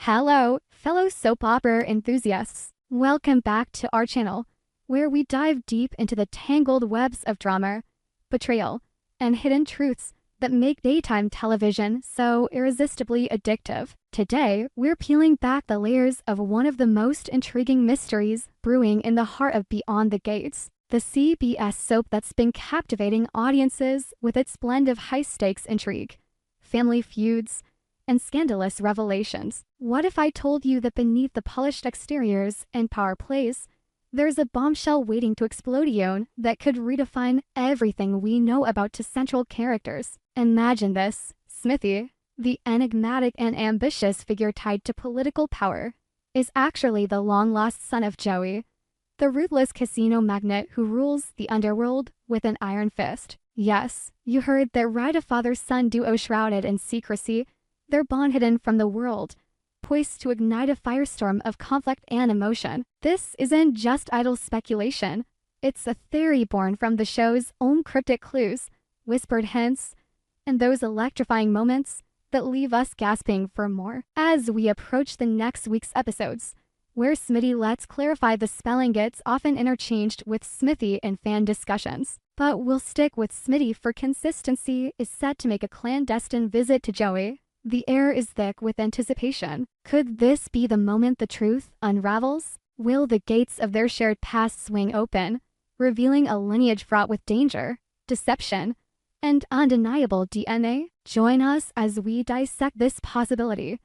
Hello, fellow soap opera enthusiasts. Welcome back to our channel, where we dive deep into the tangled webs of drama, betrayal, and hidden truths that make daytime television so irresistibly addictive. Today, we're peeling back the layers of one of the most intriguing mysteries brewing in the heart of Beyond the Gates, the CBS soap that's been captivating audiences with its blend of high-stakes intrigue, family feuds, and scandalous revelations. What if I told you that beneath the polished exteriors and power plays, there's a bombshell waiting to explode that could redefine everything we know about central characters? Imagine this: Smithy, the enigmatic and ambitious figure tied to political power, is actually the long-lost son of Joey, the ruthless casino magnate who rules the underworld with an iron fist. Yes, you heard that right, a father-son duo shrouded in secrecy, their bond hidden from the world, poised to ignite a firestorm of conflict and emotion. This isn't just idle speculation. It's a theory born from the show's own cryptic clues, whispered hints, and those electrifying moments that leave us gasping for more. As we approach the next week's episodes, where Smitty lets clarify the spelling gets often interchanged with Smithy in fan discussions. But we'll stick with Smitty for consistency is set to make a clandestine visit to Joey. The air is thick with anticipation. Could this be the moment the truth unravels? Will the gates of their shared past swing open, revealing a lineage fraught with danger, deception, and undeniable DNA? Join us as we dissect this possibility,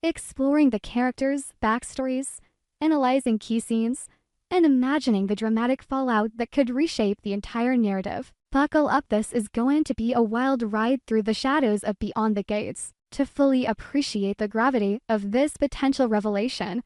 exploring the characters' backstories, analyzing key scenes, and imagining the dramatic fallout that could reshape the entire narrative. Buckle up, this is going to be a wild ride through the shadows of Beyond the Gates. To fully appreciate the gravity of this potential revelation,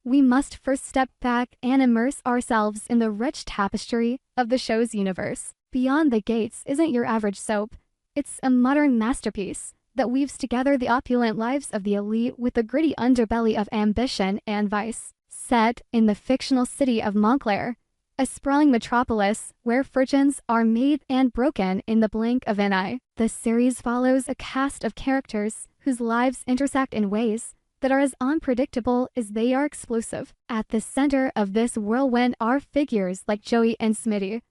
we must first step back and immerse ourselves in the rich tapestry of the show's universe. Beyond the Gates isn't your average soap. It's a modern masterpiece that weaves together the opulent lives of the elite with the gritty underbelly of ambition and vice. Set in the fictional city of Montclair, a sprawling metropolis where fortunes are made and broken in the blink of an eye, the series follows a cast of characters whose lives intersect in ways that are as unpredictable as they are explosive. At the center of this whirlwind are figures like Joey and Smitty,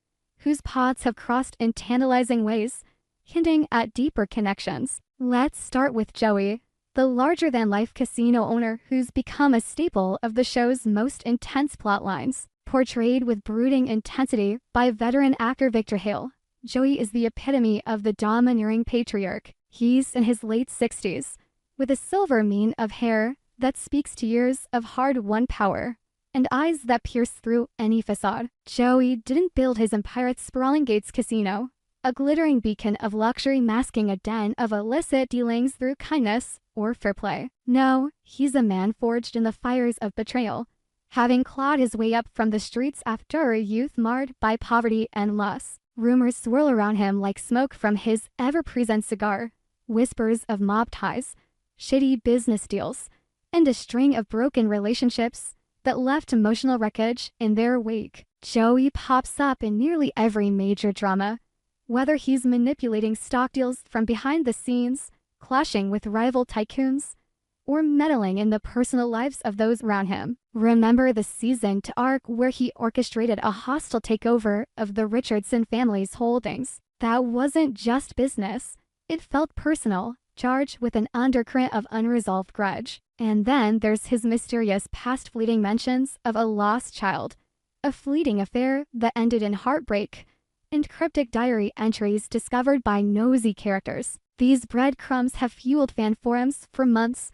whose paths have crossed in tantalizing ways, hinting at deeper connections. Let's start with Joey, the larger-than-life casino owner who's become a staple of the show's most intense plot lines. Portrayed with brooding intensity by veteran actor Victor Hale, Joey is the epitome of the domineering patriarch. He's in his late 60s, with a silver mane of hair that speaks to years of hard-won power, and eyes that pierce through any facade. Joey didn't build his empire at sprawling Gates Casino, a glittering beacon of luxury masking a den of illicit dealings through kindness or fair play. No, he's a man forged in the fires of betrayal, having clawed his way up from the streets after a youth marred by poverty and loss. Rumors swirl around him like smoke from his ever-present cigar, whispers of mob ties, shady business deals, and a string of broken relationships that left emotional wreckage in their wake. Joey pops up in nearly every major drama, whether he's manipulating stock deals from behind the scenes, clashing with rival tycoons, or meddling in the personal lives of those around him. Remember the season 2 arc where he orchestrated a hostile takeover of the Richardson family's holdings? That wasn't just business. It felt personal, charged with an undercurrent of unresolved grudge. And then there's his mysterious past, fleeting mentions of a lost child, a fleeting affair that ended in heartbreak, and cryptic diary entries discovered by nosy characters. These breadcrumbs have fueled fan forums for months,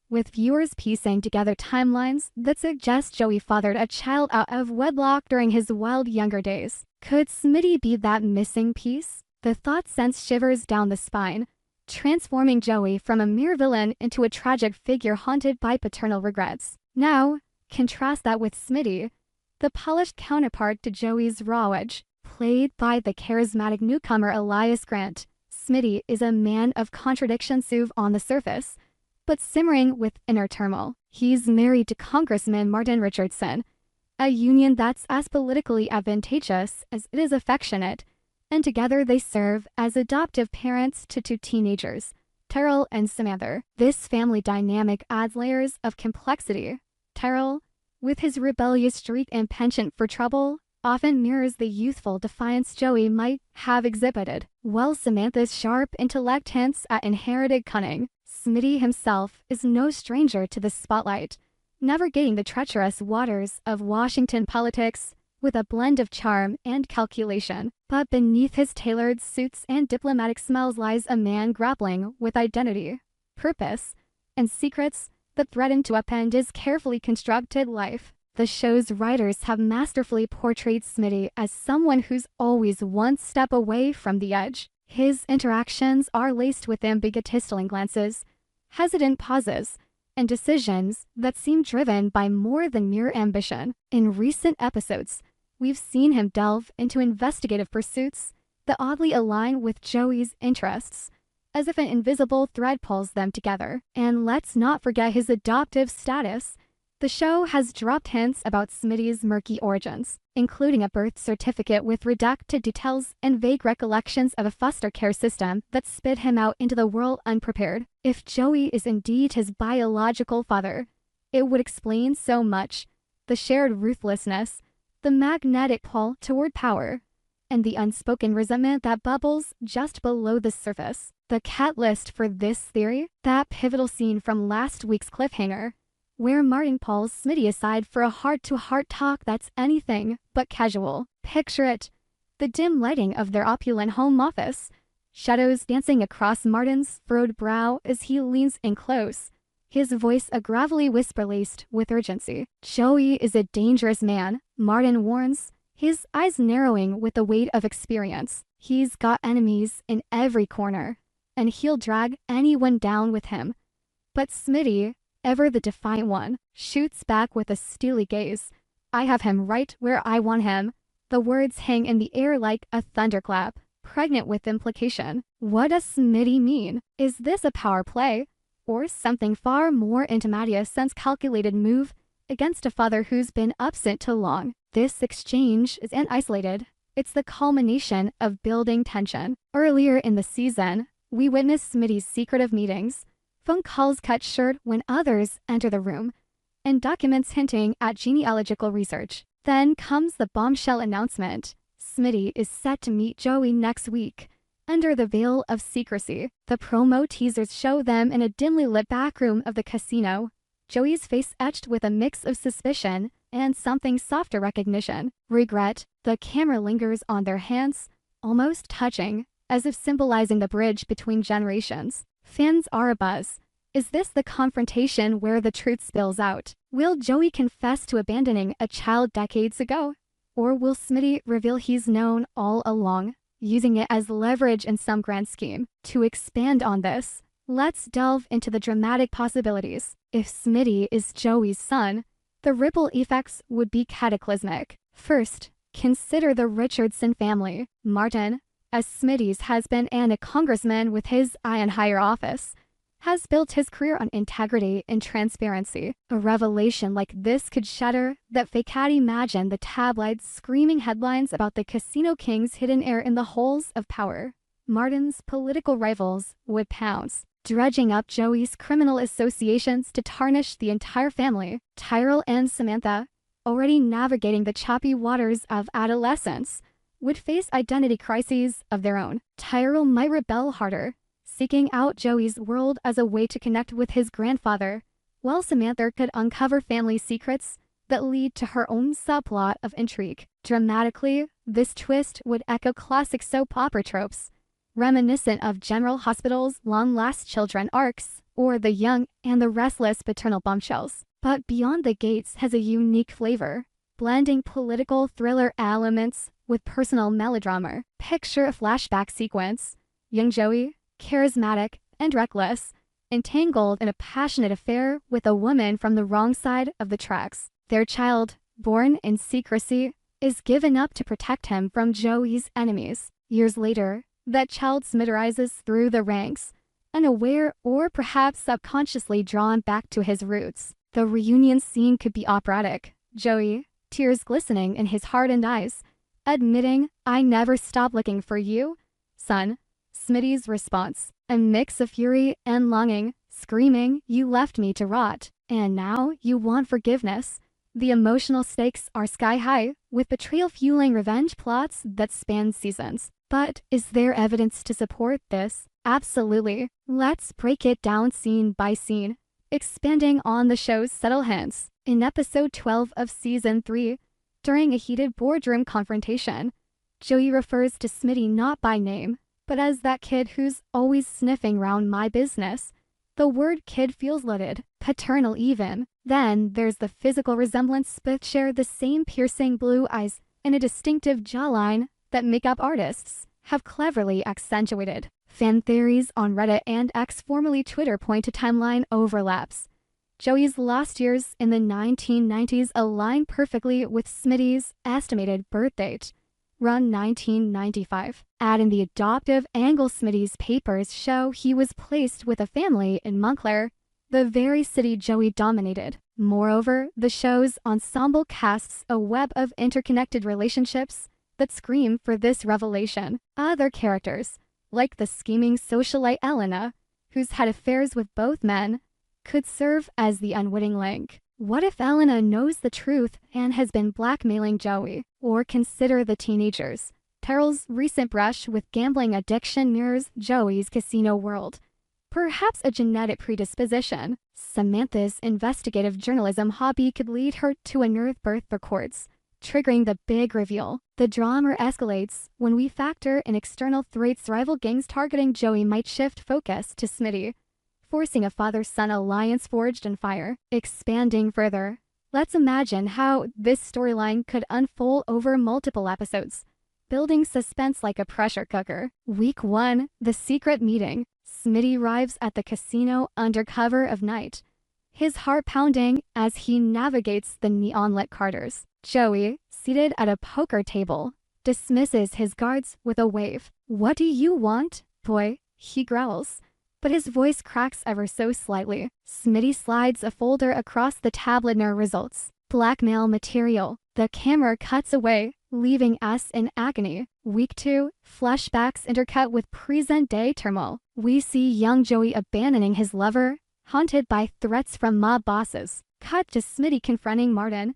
with viewers piecing together timelines that suggest Joey fathered a child out of wedlock during his wild younger days. Could Smitty be that missing piece? The thought sends shivers down the spine, transforming Joey from a mere villain into a tragic figure haunted by paternal regrets. Now, contrast that with Smitty, the polished counterpart to Joey's raw edge. Played by the charismatic newcomer Elias Grant, Smitty is a man of contradictions on the surface, but simmering with inner turmoil. He's married to Congressman Martin Richardson, a union that's as politically advantageous as it is affectionate, and together they serve as adoptive parents to 2 teenagers, Tyrell and Samantha. This family dynamic adds layers of complexity. Tyrell, with his rebellious streak and penchant for trouble, often mirrors the youthful defiance Joey might have exhibited, while Samantha's sharp intellect hints at inherited cunning. Smitty himself is no stranger to the spotlight, navigating the treacherous waters of Washington politics with a blend of charm and calculation. But beneath his tailored suits and diplomatic smells lies a man grappling with identity, purpose, and secrets that threaten to upend his carefully constructed life. The show's writers have masterfully portrayed Smitty as someone who's always one step away from the edge. His interactions are laced with ambiguous glances, hesitant pauses, and decisions that seem driven by more than mere ambition. In recent episodes, we've seen him delve into investigative pursuits that oddly align with Joey's interests, as if an invisible thread pulls them together. And let's not forget his adoptive status. The show has dropped hints about Smitty's murky origins, including a birth certificate with redacted details and vague recollections of a foster care system that spit him out into the world unprepared. If Joey is indeed his biological father, it would explain so much: the shared ruthlessness, the magnetic pull toward power, and the unspoken resentment that bubbles just below the surface. The catalyst for this theory? That pivotal scene from last week's cliffhanger, where Martin pulls Smitty aside for a heart-to-heart talk that's anything but casual. Picture it: the dim lighting of their opulent home office, shadows dancing across Martin's furrowed brow as he leans in close, his voice a gravelly whisper laced with urgency. Joey is a dangerous man, Martin warns, his eyes narrowing with the weight of experience. He's got enemies in every corner, and he'll drag anyone down with him. But Smitty, ever the defiant one, shoots back with a steely gaze. I have him right where I want him. The words hang in the air like a thunderclap, pregnant with implication. What does Smitty mean? Is this a power play, or something far more intimate, a calculated move against a father who's been absent too long? This exchange isn't isolated. It's the culmination of building tension. Earlier in the season, we witnessed Smitty's secretive meetings, phone calls cut short when others enter the room, and documents hinting at genealogical research. Then comes the bombshell announcement: Smitty is set to meet Joey next week, under the veil of secrecy. The promo teasers show them in a dimly lit back room of the casino, Joey's face etched with a mix of suspicion and something softer recognition. Regret. The camera lingers on their hands, almost touching, as if symbolizing the bridge between generations. Fans are abuzz. Is this the confrontation where the truth spills out? Will Joey confess to abandoning a child decades ago? Or will Smitty reveal he's known all along, using it as leverage in some grand scheme? To expand on this, let's delve into the dramatic possibilities. If Smitty is Joey's son, the ripple effects would be cataclysmic. First, consider the Richardson family. Martin, as Smitty's husband and a congressman with his eye on higher office, has built his career on integrity and transparency. A revelation like this could shatter that facade. Imagine the tabloids screaming headlines about the casino king's hidden heir in the halls of power. Martin's political rivals would pounce, dredging up Joey's criminal associations to tarnish the entire family. Tyrell and Samantha, already navigating the choppy waters of adolescence, would face identity crises of their own. Tyrell might rebel harder, seeking out Joey's world as a way to connect with his grandfather, while Samantha could uncover family secrets that lead to her own subplot of intrigue. Dramatically, this twist would echo classic soap opera tropes, reminiscent of General Hospital's Long Last Children arcs, or The Young and the Restless paternal bombshells. But Beyond the Gates has a unique flavor, blending political thriller elements with personal melodrama. Picture a flashback sequence: young Joey, charismatic and reckless, entangled in a passionate affair with a woman from the wrong side of the tracks. Their child, born in secrecy, is given up to protect him from Joey's enemies. Years later, that child Smitterizes through the ranks, unaware or perhaps subconsciously drawn back to his roots. The reunion scene could be operatic. Joey, tears glistening in his hardened eyes, admitting, "I never stopped looking for you, son." Smitty's response: a mix of fury and longing, screaming, "You left me to rot, and now you want forgiveness." The emotional stakes are sky high, with betrayal fueling revenge plots that span seasons. But is there evidence to support this? Absolutely. Let's break it down scene by scene, expanding on the show's subtle hints. In episode 12 of season 3, during a heated boardroom confrontation, Joey refers to Smitty not by name, but as that kid who's always sniffing round my business. The word kid feels loaded, paternal even. Then there's the physical resemblance, but share the same piercing blue eyes and a distinctive jawline that makeup artists have cleverly accentuated. Fan theories on Reddit and X, formerly Twitter, point to timeline overlaps. Joey's lost years in the 1990s align perfectly with Smitty's estimated birth date, around 1995. Add in the adoptive angle. Smitty's papers show he was placed with a family in Montclair, the very city Joey dominated. Moreover, the show's ensemble casts a web of interconnected relationships that scream for this revelation. Other characters, like the scheming socialite Elena, who's had affairs with both men, could serve as the unwitting link. What if Elena knows the truth and has been blackmailing Joey? Or consider the teenagers. Terrell's recent brush with gambling addiction mirrors Joey's casino world. Perhaps a genetic predisposition. Samantha's investigative journalism hobby could lead her to unearth birth records, triggering the big reveal. The drama escalates when we factor in external threats. Rival gangs targeting Joey might shift focus to Smitty, forcing a father-son alliance forged in fire. Expanding further, let's imagine how this storyline could unfold over multiple episodes, building suspense like a pressure cooker. Week 1, the secret meeting. Smitty arrives at the casino under cover of night, his heart pounding as he navigates the neon-lit corridors. Joey, seated at a poker table, dismisses his guards with a wave. "What do you want, boy?" he growls, but his voice cracks ever so slightly. Smitty slides a folder across the tablet. Near results. Blackmail material. The camera cuts away, leaving us in agony. Week 2, flashbacks intercut with present-day turmoil. We see young Joey abandoning his lover, haunted by threats from mob bosses. Cut to Smitty confronting Martin.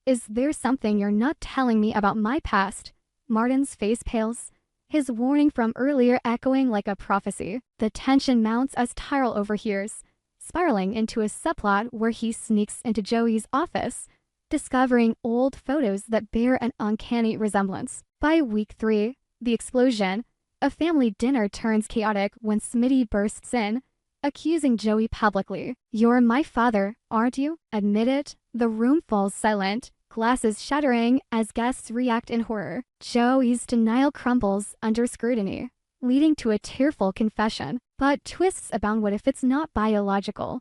"Is there something you're not telling me about my past?" Martin's face pales, his warning from earlier echoing like a prophecy. The tension mounts as Tyrell overhears, spiraling into a subplot where he sneaks into Joey's office, discovering old photos that bear an uncanny resemblance. By week 3, the explosion. A family dinner turns chaotic when Smitty bursts in, accusing Joey publicly. "You're my father, aren't you? Admit it." The room falls silent, glasses shattering as guests react in horror. Joey's denial crumbles under scrutiny, leading to a tearful confession. But twists abound. What if it's not biological,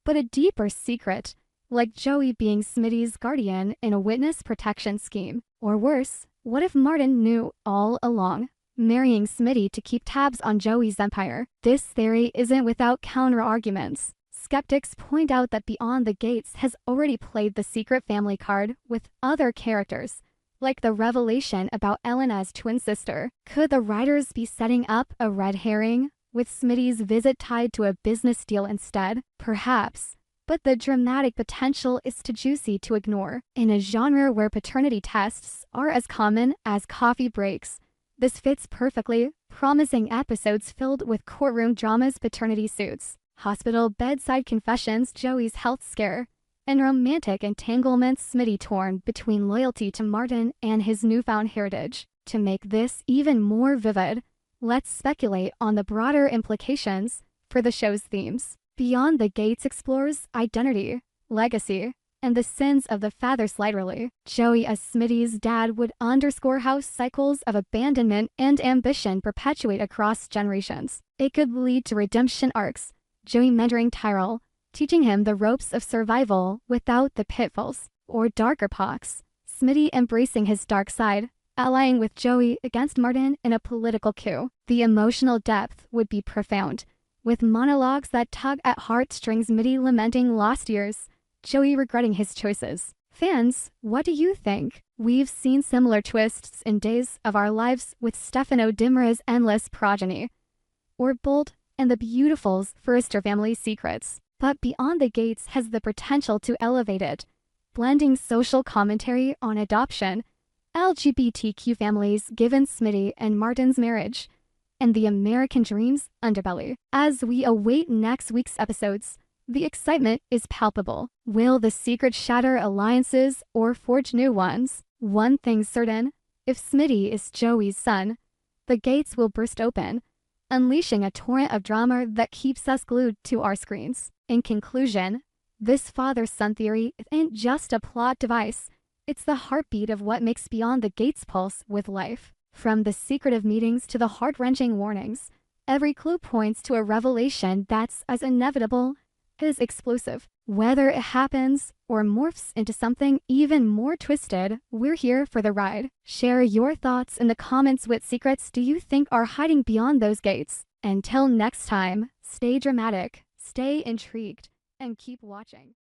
but a deeper secret, like Joey being Smitty's guardian in a witness protection scheme? Or worse, what if Martin knew all along, marrying Smitty to keep tabs on Joey's empire? This theory isn't without counter-arguments. Skeptics point out that Beyond the Gates has already played the secret family card with other characters, like the revelation about Elena's twin sister. Could the writers be setting up a red herring, with Smitty's visit tied to a business deal instead? Perhaps. But the dramatic potential is too juicy to ignore. In a genre where paternity tests are as common as coffee breaks, this fits perfectly, promising episodes filled with courtroom dramas, paternity suits, hospital bedside confessions, Joey's health scare, and romantic entanglements. Smitty torn between loyalty to Martin and his newfound heritage. To make this even more vivid, let's speculate on the broader implications for the show's themes. Beyond the Gates explores identity, legacy, and the sins of the fathers. Literally, Joey as Smitty's dad would underscore how cycles of abandonment and ambition perpetuate across generations. It could lead to redemption arcs, Joey mentoring Tyrell, teaching him the ropes of survival without the pitfalls. Or darker pox, Smitty embracing his dark side, allying with Joey against Martin in a political coup. The emotional depth would be profound, with monologues that tug at heartstrings. Smitty lamenting lost years, Joey regretting his choices. Fans, what do you think? We've seen similar twists in Days of Our Lives with Stefano Dimra's endless progeny, or bold and the beautiful Forrester family secrets. But Beyond the Gates has the potential to elevate it, blending social commentary on adoption, LGBTQ families given Smitty and Martin's marriage, and the American Dream's underbelly. As we await next week's episodes, the excitement is palpable. Will the secret shatter alliances or forge new ones? One thing's certain, if Smitty is Joey's son, the gates will burst open, unleashing a torrent of drama that keeps us glued to our screens. In conclusion, this father-son theory isn't just a plot device. It's the heartbeat of what makes Beyond the Gates pulse with life. From the secretive meetings to the heart-wrenching warnings, every clue points to a revelation that's as inevitable as explosive. Whether it happens or morphs into something even more twisted, we're here for the ride. Share your thoughts in the comments. What secrets do you think are hiding beyond those gates? Until next time, stay dramatic, stay intrigued, and keep watching.